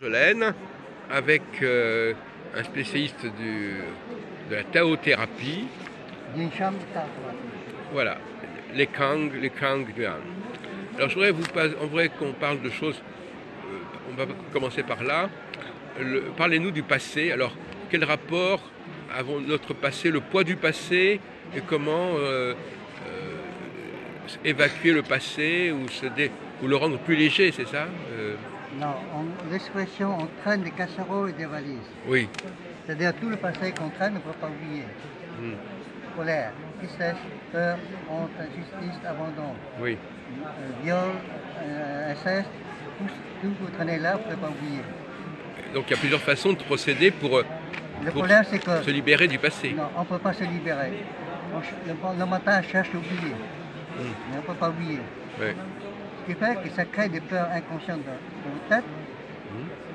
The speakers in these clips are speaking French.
Jolène, avec un spécialiste de la taothérapie. Voilà, les Kang Yuan. Alors je voudrais qu'on parle de choses, on va commencer par là. Parlez-nous du passé. Alors, quel rapport avons notre passé, le poids du passé, et comment évacuer le passé ou le rendre plus léger, c'est ça Non, l'expression on traîne des casseroles et des valises. Oui. C'est-à-dire tout le passé qu'on traîne, on ne peut pas oublier. Colère, tristesse, peur, honte, injustice, abandon, Oui. Viol, inceste, tout vous traînez là, vous ne pouvez pas oublier. Donc il y a plusieurs façons de procéder pour problème, c'est que se libérer du passé. Non, on ne peut pas se libérer. Le matin, on cherche à oublier, mais on ne peut pas oublier. Oui. Ce qui fait que ça crée des peurs inconscientes dans votre tête,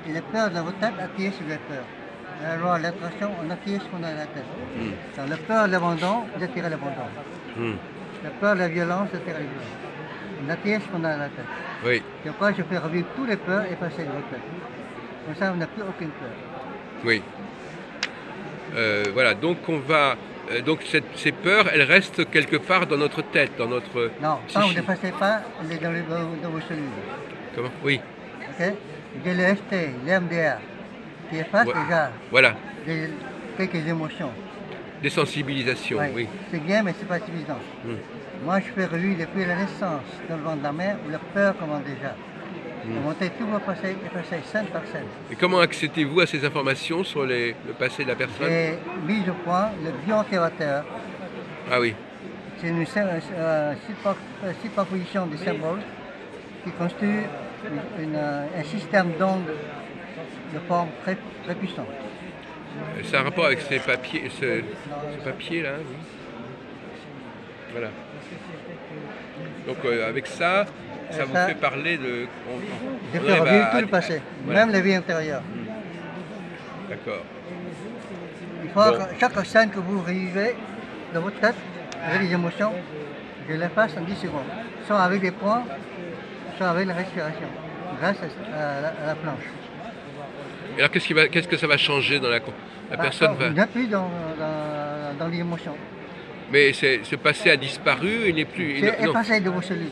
et les peurs dans votre tête attirent sur les peurs. Dans la loi de l'attraction, on attire ce qu'on a dans la tête. Dans la peur de l'abandon, vous attirez l'abandon. La peur de la violence, vous attirez la violence. On attire ce qu'on a dans la tête. Oui. Et après, je fais revivre toutes les peurs et passer de votre tête. Comme ça, on n'a plus aucune peur. Oui. Voilà, donc on va... donc ces peurs, elles restent quelque part dans notre tête, dans notre... Non, quand vous ne passez pas, elle est dans vos cellules. Comment? Oui. Ok. J'ai le FT, l'MDR, qui efface déjà voilà. Quelques émotions. Des sensibilisations, oui. C'est bien, mais ce n'est pas suffisant. Moi, je fais revivre depuis la naissance dans le ventre de la mère, où la peur commence déjà. Monter tout va passer, effacer scène par scène. Et comment accédez-vous à ces informations sur le passé de la personne? J'ai mis au point le bioobservateur. Ah oui. C'est une superposition de symboles qui constitue un système d'ondes de forme très, très puissant. C'est un rapport avec ces papiers, ce papier là, oui. Voilà. Donc avec ça, ça vous fait parler de... Je fais revivre tout le passé, même la vie intérieure. D'accord. Il faut que chaque scène que vous revivez dans votre tête, avec les émotions, je l'efface en 10 secondes. Soit avec des points, soit avec la respiration, grâce à la planche. Et alors qu'est-ce que ça va changer dans la personne va... Vous n'êtes plus dans l'émotion. Mais ce passé a disparu, il n'est plus... C'est effacé de vos cellules.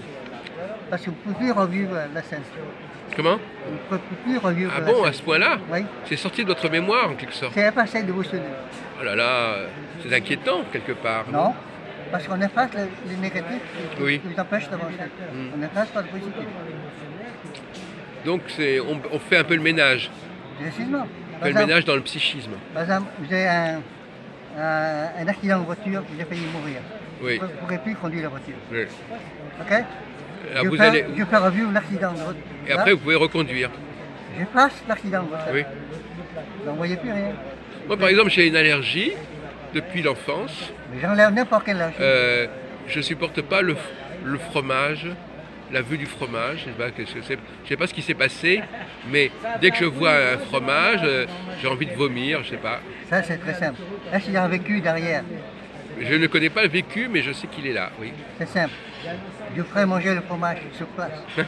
Parce que vous ne pouvez plus revivre la scène. Comment? Vous ne pouvez plus revivre la scène. Ah bon, à ce point-là? Oui. C'est sorti de votre mémoire en quelque sorte? C'est effacé de vos cellules. Oh là là, c'est inquiétant quelque part. Non, parce qu'on efface les négatifs qui vous empêchent d'avancer. On n'efface pas le positif. Donc on fait un peu le ménage. Précisément. On fait le ménage dans le psychisme. Par exemple, vous avez un accident de voiture, vous avez failli mourir. Oui. Vous ne pourrez plus conduire la voiture. Oui. Ok? Alors je fais revivre l'accident de voiture. Et après, vous pouvez reconduire. J'efface l'accident de voiture. Oui. Vous n'en voyez plus rien. Moi, par exemple, j'ai une allergie depuis l'enfance. Mais j'enlève n'importe quelle allergie. Je ne supporte pas le fromage, la vue du fromage. Je ne sais pas ce qui s'est passé, mais dès que je vois un fromage, j'ai envie de vomir, je ne sais pas. Ça, c'est très simple. Est-ce qu'il y a un vécu derrière? Je ne connais pas le vécu, mais je sais qu'il est là, oui. C'est simple. Je ferai manger le fromage sur place. Parce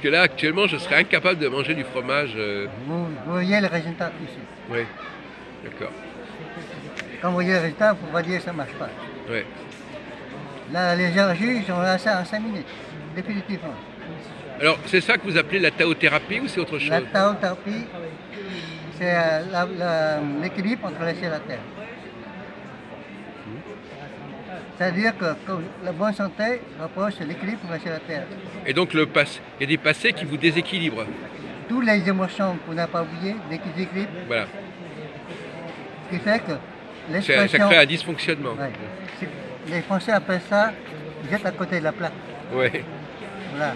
que là, actuellement, je serais incapable de manger du fromage. Vous voyez le résultat tout de suite. Oui, d'accord. Quand vous voyez le résultat, vous pouvez dire que ça ne marche pas. Oui. Là, les allergies sont là en 5 minutes, définitivement. Alors, c'est ça que vous appelez la taothérapie ou c'est autre chose? La taothérapie, c'est l'équilibre entre le ciel et la terre. C'est-à-dire que la bonne santé repose sur l'équilibre entre le ciel et la terre. Et donc, il y a des passés qui vous déséquilibrent. Toutes les émotions qu'on n'a pas oubliées, dès qu'ils déséquilibrent, voilà. Ce qui fait que l'expression... Ça crée un dysfonctionnement. Ouais. Les Français appellent ça « vous êtes à côté de la plaque ». Oui. Voilà,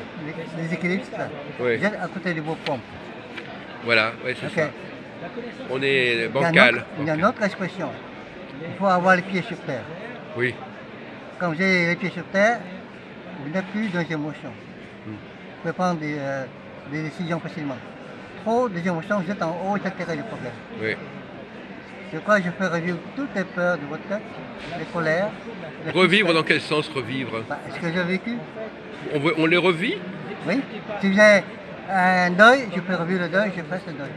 les équilibres, c'est ça. Oui. Vous êtes à côté de vos pompes. Voilà, oui, c'est ça. On est bancal. Il y a une autre expression. Il faut avoir les pieds sur terre. Oui. Quand vous avez les pieds sur terre, vous n'êtes plus dans les émotions. Vous pouvez prendre des décisions facilement. Trop des émotions, vous êtes en haut, ça crée des problèmes. Oui. C'est quoi? Je fais revivre toutes les peurs de votre tête, les colères. Revivre dans quel sens revivre? Ce que j'ai vécu. On les revit? Oui. Si vous avez Un deuil, je peux revivre le deuil, je fasse le deuil.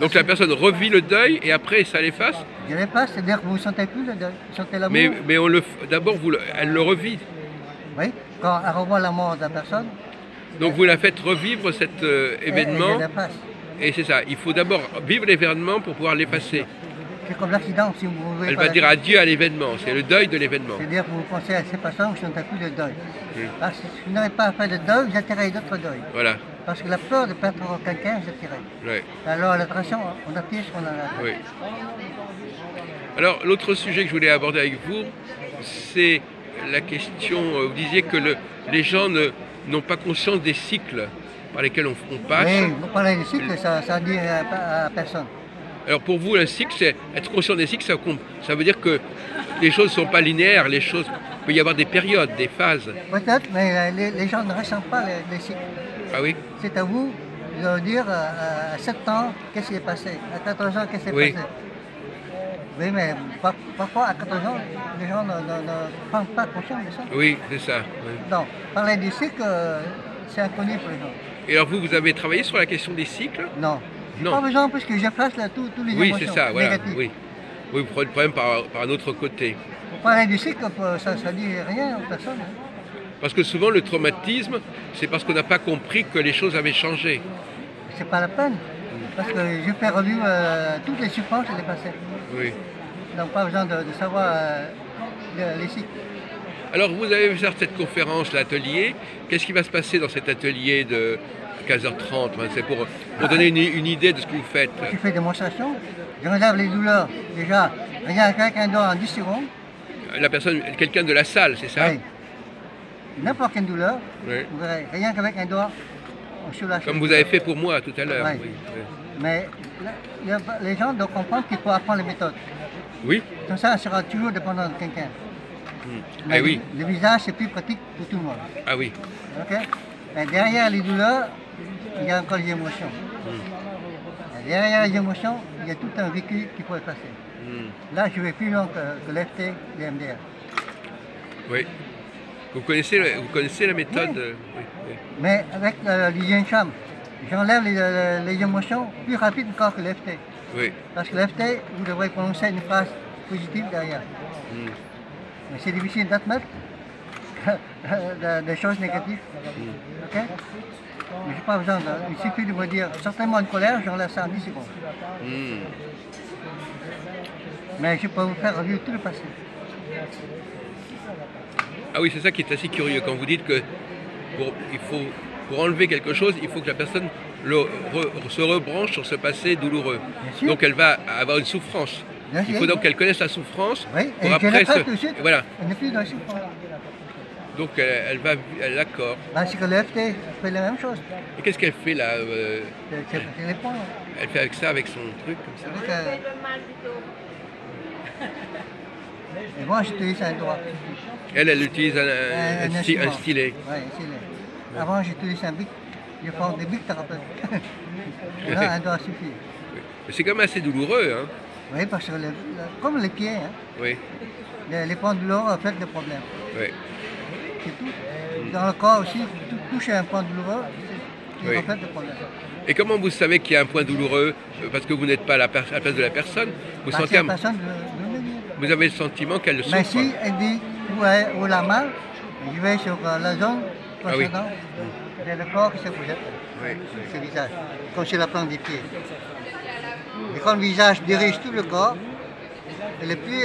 Donc la personne revit le deuil et après ça l'efface. Je ne pas, c'est-à-dire que vous ne sentez plus le deuil, vous sentez l'amour. Mais d'abord, elle le revit. Oui, quand elle revoit la mort de la personne. Donc vous la faites revivre cet événement. Et c'est ça, il faut d'abord vivre l'événement pour pouvoir l'effacer. C'est comme l'accident, si vous Elle va dire adieu à l'événement, c'est le deuil de l'événement. C'est-à-dire que vous pensez à ces personnes, vous ne sentez plus le deuil. Parce que si vous n'avez pas fait le deuil, vous attirez d'autres deuils. Voilà. Parce que la peur de perdre quelqu'un, vous attirez. Oui. Alors l'attraction, on attire ce qu'on a. Oui. Alors l'autre sujet que je voulais aborder avec vous, c'est la question, vous disiez que les gens n'ont pas conscience des cycles par lesquels on passe. Oui, vous parlez des cycles, ça dit à personne. Alors pour vous, un cycle, c'est être conscient des cycles, ça veut dire que les choses ne sont pas linéaires, il peut y avoir des périodes, des phases. Peut-être, mais les gens ne ressentent pas les cycles. Ah oui? C'est à vous de dire à 7 ans, qu'est-ce qui est passé, à 14 ans, qu'est-ce qui est passé. Oui, mais parfois à 14 ans, les gens ne prennent pas conscience de ça. Oui, c'est ça. Oui. Donc, parler des cycles, c'est inconnu pour les gens. Et alors vous avez travaillé sur la question des cycles? Non. Non. Pas besoin parce que j'efface tous les émotions c'est ça, voilà. négatives. Oui, vous prenez le problème par un autre côté. Pour parler du cycle, ça ne dit rien aux personnes. Hein. Parce que souvent le traumatisme, c'est parce qu'on n'a pas compris que les choses avaient changé. C'est pas la peine. Parce que je fais revivre toutes les souffrances et les passées. Oui. Donc pas besoin de savoir les cycles. Alors vous avez fait cette conférence, l'atelier. Qu'est-ce qui va se passer dans cet atelier de 15h30? C'est pour donner une idée de ce que vous faites. Je fais des démonstrations, je réserve les douleurs. Déjà, rien qu'un doigt en 10 secondes. La personne, quelqu'un de la salle, c'est ça? Oui. N'importe quelle douleur, Oui. vous verrez, rien qu'avec un doigt, on soulage. Comme vous avez fait pour moi tout à l'heure. Oui. Oui. Mais les gens doivent comprendre qu'il faut apprendre les méthodes. Oui. Comme ça, on sera toujours dépendant de quelqu'un. Ah oui. Le visage, c'est plus pratique pour tout le monde. Ah oui. Okay? Mais derrière les douleurs, il y a encore les émotions. Et derrière les émotions, il y a tout un vécu qu'il faut effacer. Là, je vais plus loin que l'FT, les MDR. Oui. Vous connaissez la méthode? Oui. Oui. Mais avec l'hygiène chambre, j'enlève les émotions plus rapide encore que l'FT. Oui. Parce que l'FT, vous devrez prononcer une phrase positive derrière. Mais c'est difficile d'admettre des choses négatives. Ok? Mais j'ai pas besoin il suffit de me dire certainement une colère, j'enlève ça en 10 secondes. Mais je peux vous faire revivre tout le passé. Ah oui, c'est ça qui est assez curieux quand vous dites que pour enlever quelque chose, il faut que la personne se rebranche sur ce passé douloureux. Donc elle va avoir une souffrance. Il faut donc qu'elle connaisse la souffrance pour après voilà. Elle n'est plus dans la souffrance. Donc elle l'accorde. Parce que le FT fait la même chose. Et qu'est-ce qu'elle fait là C'est les points. Elle fait avec ça, avec son truc comme ça. Et moi j'utilise un doigt. Elle utilise un stylet. Oui, un stylet. Avant j'utilise un bic. Je prends des bics thérapeutiques. Là, un doigt suffit. C'est quand même assez douloureux, hein? Oui, parce que comme les pieds, hein, oui. les points douloureux reflètent des problèmes. Oui. C'est tout. Dans le corps aussi, toucher un point douloureux, qui reflète des problèmes. Et comment vous savez qu'il y a un point douloureux? Parce que vous n'êtes pas à la place de la personne. Vous sentez la personne de me dire. Vous avez le sentiment qu'elle le souffre. Mais si elle dit où la mal, je vais sur la zone précédente. C'est le corps qui se projette. C'est le visage. Comme sur la plante des pieds. Et quand le visage dirige tout le corps, elle est plus